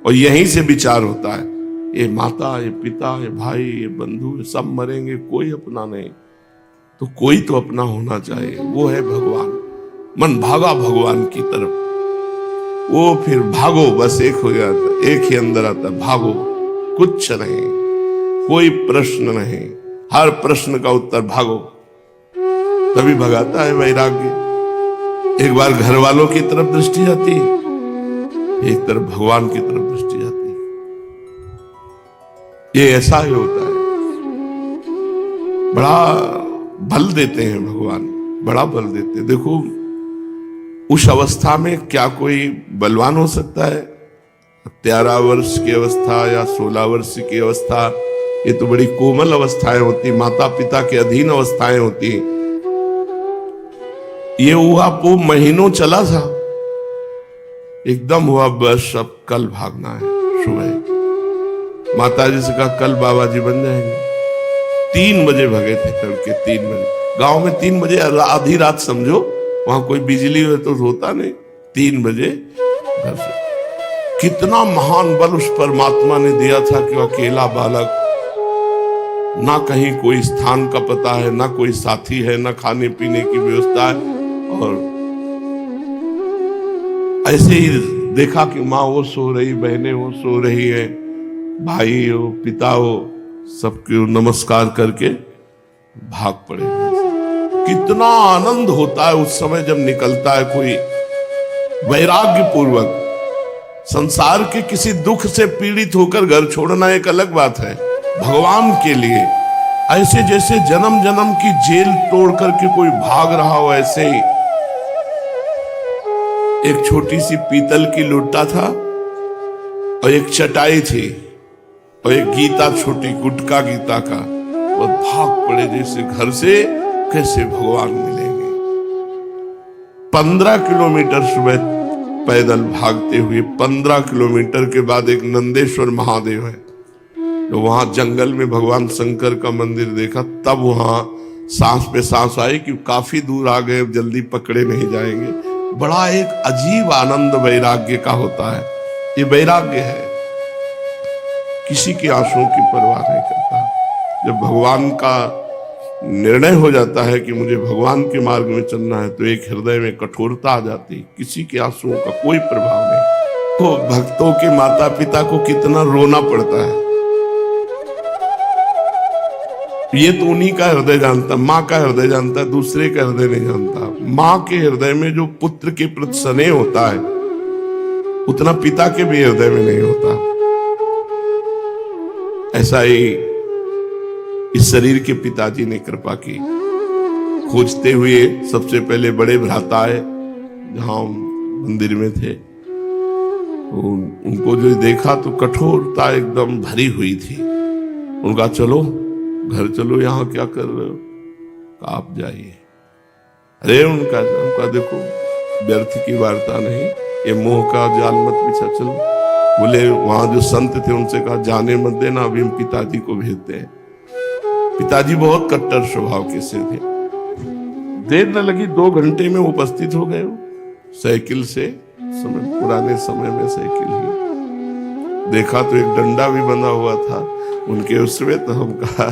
और यहीं से विचार होता है, ये माता, ये पिता, ये भाई, ये बंधु, ये सब मरेंगे, कोई अपना नहीं, तो कोई तो अपना होना चाहिए, वो है भगवान। मन भागा भगवान की तरफ, वो फिर भागो, बस एक हो जाता, एक ही अंदर आता, भागो, कुछ नहीं, कोई प्रश्न नहीं, हर प्रश्न का उत्तर भागो, तभी भगाता है वैराग्य। एक बार घर वालों की तरफ दृष्टि जाती है, एक तरफ भगवान की तरफ दृष्टि जाती है। ये ऐसा ही होता है। बड़ा बल देते हैं भगवान, बड़ा बल देते हैं। देखो उस अवस्था में क्या कोई बलवान हो सकता है? 13 वर्ष की अवस्था या 16 वर्ष की अवस्था, ये तो बड़ी कोमल अवस्थाएं होती, माता पिता के अधीन अवस्थाएं होती। ये हुआ वो महीनों चला था, एकदम हुआ बस अब कल भागना है। सुबह माता जी से कहा कल बाबा जी बन जाएंगे। 3 बजे भगे थे, तड़के 3 बजे। गांव में 3 बजे आधी रात समझो, वहां कोई बिजली हो तो होता नहीं। 3 बजे घर से। कितना महान बल उस परमात्मा ने दिया था कि वो अकेला बालक, ना कहीं कोई स्थान का पता है, ना कोई साथी है, ना खाने पीने की व्यवस्था है, और ऐसे ही देखा कि माँ वो सो रही, बहनें वो सो रही है, भाई हो, पिता हो, सबको नमस्कार करके भाग पड़े। कितना आनंद होता है उस समय जब निकलता है कोई वैराग्य पूर्वक। संसार के किसी दुख से पीड़ित होकर घर छोड़ना एक अलग बात है, भगवान के लिए ऐसे जैसे जन्म जन्म की जेल तोड़ करके कोई भाग रहा हो, ऐसे ही। एक छोटी सी पीतल की लोटा था और एक चटाई थी और एक गीता, छोटी गुटका गीता का, और भाग पड़े जैसे घर से कैसे भगवान मिलेंगे। 15 किलोमीटर सुबह पैदल भागते हुए, 15 किलोमीटर के बाद एक नंदेश्वर महादेव है, तो वहां जंगल में भगवान शंकर का मंदिर देखा। तब वहां सांस पे सांस आई कि काफी दूर आ गए, जल्दी पकड़े नहीं जाएंगे। बड़ा एक अजीब आनंद वैराग्य का होता है। ये वैराग्य है, किसी की आंसुओं की परवाह नहीं करता। जब भगवान का निर्णय हो जाता है कि मुझे भगवान के मार्ग में चलना है, तो एक हृदय में कठोरता आ जाती, किसी के आंसुओं का कोई प्रभाव नहीं। तो भक्तों के माता पिता को कितना रोना पड़ता है, ये तो उन्हीं का हृदय जानता, माँ का हृदय जानता, दूसरे का हृदय नहीं जानता। माँ के हृदय में जो पुत्र के प्रति स्नेह होता है, उतना पिता के भी हृदय में नहीं होता। ऐसा ही इस शरीर के पिताजी ने कृपा की। खोजते हुए सबसे पहले बड़े भ्राता आए, जहां मंदिर में थे, तो उनको जो देखा तो कठोरता एकदम भरी हुई थी। उनका चलो घर चलो, यहाँ क्या कर रहे हो? आप जाइए। अरे उनका देखो व्यर्थ की वार्ता नहीं, ये मोह का जाल मत बिछा, चलो। बोले वहां जो संत थे उनसे कहा जाने मत देना, अभी हम पिताजी को भेजते हैं। पिताजी बहुत कट्टर स्वभाव के से थे। देर न लगी, 2 घंटे में उपस्थित हो गए। साइकिल से, पुराने समय में साइकिल ही देखा तो एक डंडा भी बना हुआ था उनके उसमें। तो हम कहा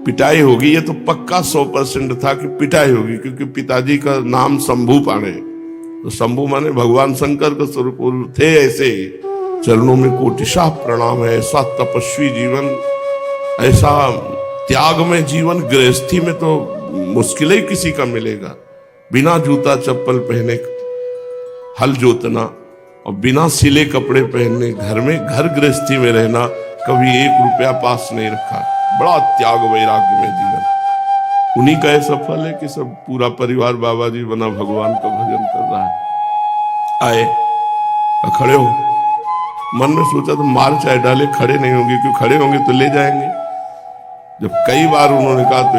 पिटाई होगी, ये तो पक्का 100% था कि पिटाई होगी, क्योंकि पिताजी का नाम शंभू पाणे, तो शंभू माने भगवान शंकर का स्वरूप थे। ऐसे चरणों में कोटिशाह प्रणाम है। ऐसा तपस्वी जीवन, ऐसा त्याग में जीवन, गृहस्थी में तो मुश्किल ही किसी का मिलेगा। बिना जूता चप्पल पहने हल जोतना और बिना सिले कपड़े पहनने घर में, घर गृहस्थी में रहना, कभी 1 रुपया पास नहीं रखा। बड़ा त्याग वैराग्य में जीवन। उन्हीं का ऐसा फल है कि सब पूरा परिवार बाबा जी बना, भगवान का भजन कर रहा है। आए खड़े हो, मन में सोचा तो मार चाहे डाले, खड़े नहीं होंगे, क्यों खड़े होंगे तो ले जाएंगे। जब कई बार उन्होंने कहा तो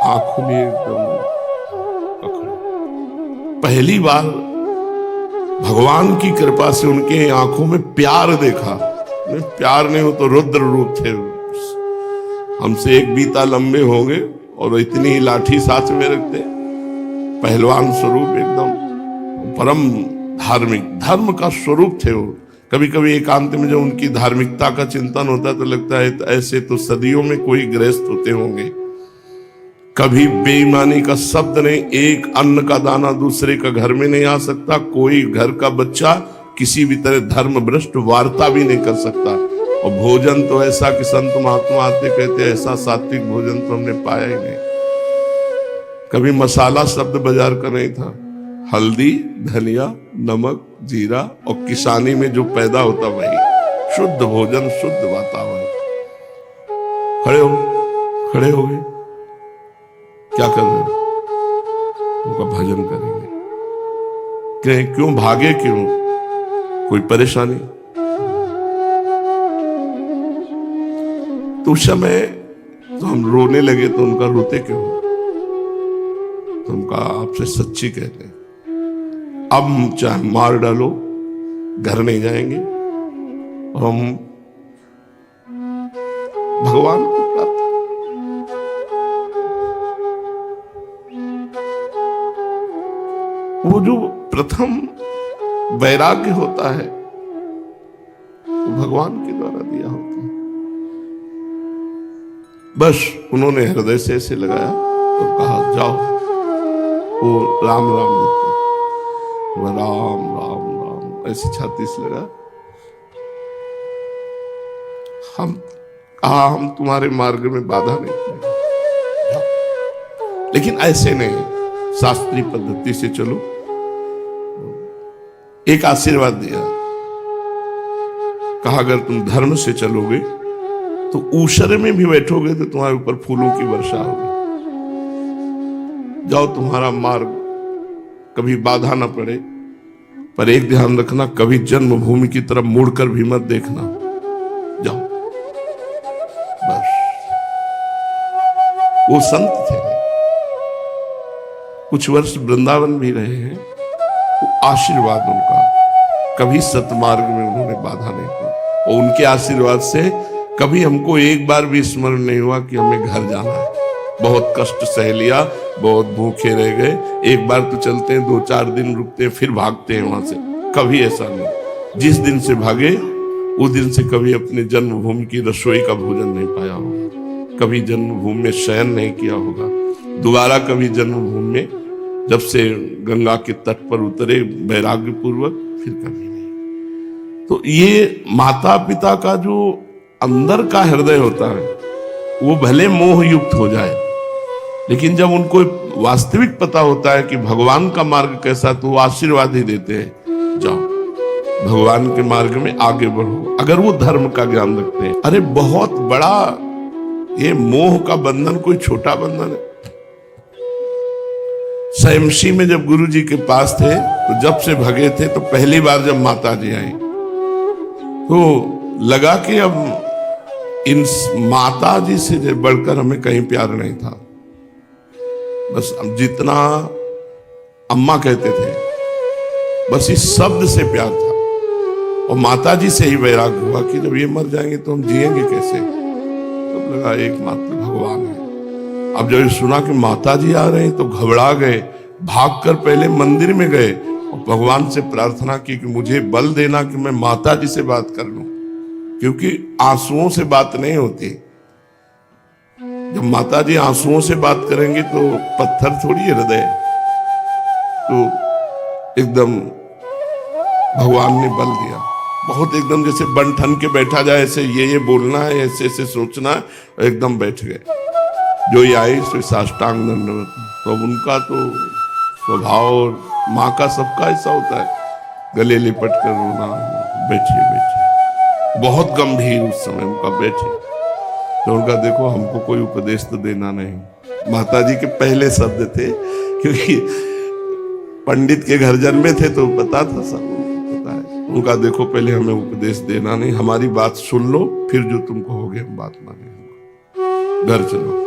आंख खुली एकदम। पहली बार भगवान की कृपा से उनके आंखों में प्यार देखा। प्यार नहीं हो तो रुद्र रूप थे, हमसे 1 बीता लंबे होंगे और इतनी ही लाठी साथ में रखते, पहलवान स्वरूप एकदम परम धार्मिक, धर्म का स्वरूप थे वो। कभी कभी एकांत में जब उनकी धार्मिकता का चिंतन होता है तो लगता है ऐसे तो सदियों में कोई गृहस्थ होते होंगे, कभी बेईमानी का शब्द नहीं, एक अन्न का दाना दूसरे का घर में नहीं आ सकता, कोई घर का बच्चा किसी भी तरह धर्म भ्रष्ट वार्ता भी नहीं कर सकता। और भोजन तो ऐसा कि संत महात्मा आते कहते ऐसा सात्विक भोजन तो हमने पाया ही नहीं। कभी मसाला शब्द बाजार का नहीं था, हल्दी, धनिया, नमक, जीरा और किसानी में जो पैदा होता वही शुद्ध भोजन, शुद्ध वातावरण। खड़े हो गए, क्या कर रहे हो? उनका भजन करेंगे। क्यों भागे, क्यों? कोई परेशानी? तो उस समय तो हम रोने लगे तो उनका रोते क्यों? तो उनका आपसे सच्ची कहते हैं, अब चाहे मार डालो घर नहीं जाएंगे और हम भगवान को प्राप्त। वो जो प्रथम वैराग्य होता है वो भगवान के द्वारा दिया होता है। बस उन्होंने हृदय से ऐसे लगाया तो कहा जाओ, वो राम राम देते, वो राम राम राम ऐसी छाती से लगा। हम तुम्हारे मार्ग में बाधा नहीं करेंगे, लेकिन ऐसे नहीं, शास्त्रीय पद्धति से चलो। एक आशीर्वाद दिया, कहा अगर तुम धर्म से चलोगे तो ऊषर में भी बैठोगे तो तुम्हारे ऊपर फूलों की वर्षा होगी। जाओ, तुम्हारा मार्ग कभी बाधा ना पड़े, पर एक ध्यान रखना, कभी जन्मभूमि की तरफ मुड़कर भी मत देखना। जाओ, बस। वो संत थे, कुछ वर्ष वृंदावन भी रहे हैं। वो आशीर्वाद उनका, कभी सतमार्ग में उन्होंने बाधा नहीं की, और उनके आशीर्वाद से कभी हमको एक बार भी स्मरण नहीं हुआ कि हमें घर जाना है। बहुत कष्ट सह लिया, बहुत भूखे रह गए, एक बार तो चलते हैं, 2-4 दिन रुकते हैं, फिर भागते हैं वहां से। कभी ऐसा नहीं। जिस दिन से भागे उस दिन से कभी अपने जन्मभूमि की रसोई का भोजन नहीं पाया होगा, कभी जन्मभूमि में शयन नहीं किया होगा, दोबारा कभी जन्मभूमि में जब से गंगा के तट पर उतरे वैराग्य पूर्वक, फिर कभी नहीं। तो ये माता पिता का जो अंदर का हृदय होता है वो भले मोह युक्त हो जाए, लेकिन जब उनको वास्तविक पता होता है कि भगवान का मार्ग कैसा, तो वो आशीर्वाद ही देते हैं, जाओ भगवान के मार्ग में आगे बढ़ो, अगर वो धर्म का ज्ञान रखते हैं। अरे बहुत बड़ा ये मोह का बंधन कोई छोटा बंधन है। सैमसी में जब गुरु जी के पास थे तो जब से भगे थे, तो पहली बार जब माता जी आई तो लगा कि अब इन माता जी से बढ़कर हमें कहीं प्यार नहीं था। बस अब जितना अम्मा कहते थे, बस इस शब्द से प्यार था, और माता जी से ही वैराग्य हुआ कि जब ये मर जाएंगे तो हम जिएंगे कैसे। तब लगा एकमात्र भगवान है। अब जब सुना कि माता जी आ रहे हैं तो घबरा गए, भागकर पहले मंदिर में गए और भगवान से प्रार्थना की कि मुझे बल देना कि मैं माता जी से बात कर लूं, क्योंकि आंसुओं से बात नहीं होती। जब माता जी आंसुओं से बात करेंगे तो पत्थर थोड़ी हृदय। तो एकदम भगवान ने बल दिया, बहुत एकदम जैसे बन ठन के बैठा जाए, ऐसे ये बोलना है, ऐसे ऐसे सोचना है, एकदम बैठ गए। जो ये आई सो साष्टांग दंडवत। तो उनका तो स्वभाव और माँ का सबका ऐसा होता है, गले लिपट कर रोना, बैठिए बैठिए, बहुत गंभीर उस समय उनका बैठे। तो उनका देखो हमको कोई उपदेश तो देना नहीं। माता जी के पहले शब्द थे, क्योंकि पंडित के घर जन्मे थे तो पता था, सब पता है। उनका देखो पहले हमें उपदेश देना नहीं, हमारी बात सुन लो, फिर जो तुम कहोगे हम बात मानेंगे। घर चलो,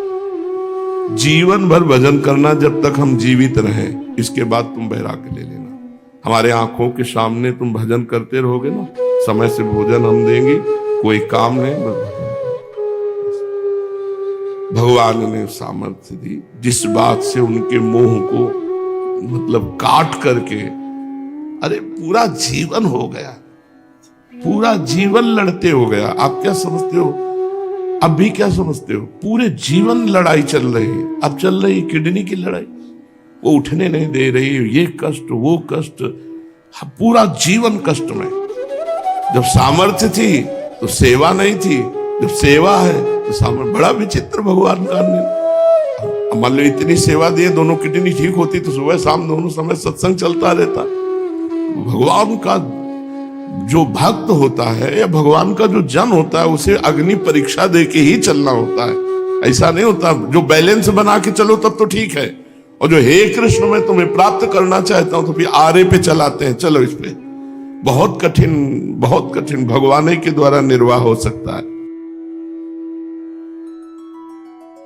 जीवन भर भजन करना जब तक हम जीवित रहें, इसके बाद तुम वैराग्य ले लेना। हमारे आंखों के सामने तुम भजन करते रहोगे ना, समय से भोजन हम देंगे, कोई काम नहीं, बस भजन। भगवान ने सामर्थ्य दी, जिस बात से उनके मोह को मतलब काट करके अरे पूरा जीवन हो गया, पूरा जीवन लड़ते हो गया। आप क्या समझते हो, अब भी क्या समझते हो? पूरे जीवन लड़ाई चल रही है। अब चल रही किडनी की लड़ाई, वो उठने नहीं दे रही, ये कष्ट वो कष्ट, पूरा जीवन कष्ट में। जब सामर्थ्य थी तो सेवा नहीं थी, जब सेवा है तो सामर्थ्य। बड़ा विचित्र भगवान का निर्णय। मान लो इतनी सेवा दिए, दोनों किडनी ठीक होती तो सुबह शाम दोनों समय सत्संग चलता रहता। भगवान का जो भक्त होता है या भगवान का जो जन होता है, उसे अग्नि परीक्षा दे के ही चलना होता है। ऐसा नहीं होता जो बैलेंस बना के चलो तब तो ठीक है, और जो हे कृष्ण मैं तुम्हें प्राप्त करना चाहता हूं तो फिर आरे पे चलाते हैं, चलो इस पे। बहुत कठिन भगवान के द्वारा निर्वाह हो सकता है।